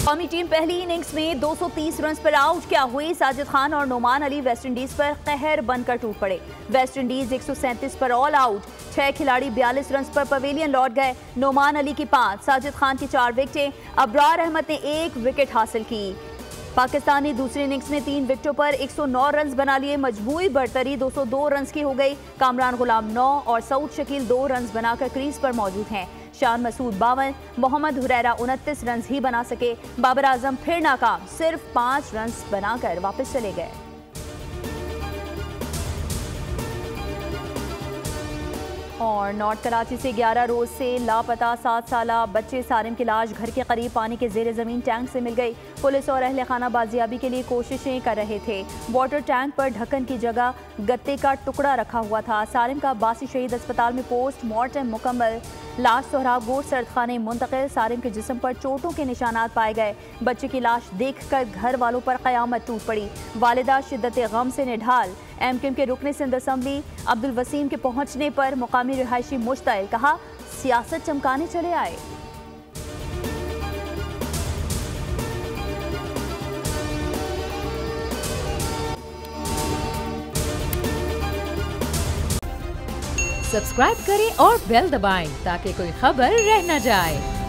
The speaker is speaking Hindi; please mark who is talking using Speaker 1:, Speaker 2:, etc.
Speaker 1: कौमी टीम पहली इनिंग्स में 230 रन पर आउट क्या हुई। साजिद खान और नोमान अली वेस्टइंडीज पर कहर बनकर टूट पड़े। वेस्टइंडीज 137 पर ऑल आउट। 6 खिलाड़ी 42 रन पर पवेलियन लौट गए। नोमान अली की 5, साजिद खान की 4 विकेटें। अबरार अहमद ने 1 विकेट हासिल की। पाकिस्तान ने दूसरी इनिंग्स में 3 विकेटों पर 109 रन बना लिए। मजमूई बढ़तरी 202 रन की हो गई। कामरान गुलाम 9 और सऊद शकील 2 रन बनाकर क्रीज पर मौजूद हैं। शान मसूद 52, मोहम्मद हुरैरा 29 रन ही बना सके। बाबर आजम फिर नाकाम, सिर्फ 5 रन बनाकर वापस चले गए। और नॉर्थ कराची से 11 रोज से लापता 7 साला बच्चे सारिम की लाश घर के करीब पानी के जेर जमीन टैंक से मिल गई। पुलिस और अहले खाना बाजियाबी के लिए कोशिशें कर रहे थे। वाटर टैंक पर ढक्कन की जगह गत्ते का टुकड़ा रखा हुआ था। सारिम का अब्बासी शहीद अस्पताल में पोस्टमार्टम मुकम्मल। लाश सोहराब गोट सर्दखाने मुंतकिल। सारिम के जिस्म पर चोटों के निशानात पाए गए। बच्चे की लाश देखकर घर वालों पर कयामत टूट पड़ी। वालिदा शिद्दत गम से निढाल। एमक्यूएम के रुकने सिंध असम्बली अब्दुल वसीम के पहुंचने पर मुकामी रिहायशी मुश्तइल, कहा सियासत चमकाने चले आए।
Speaker 2: सब्सक्राइब करें और बेल दबाएं ताकि कोई खबर रह न जाए।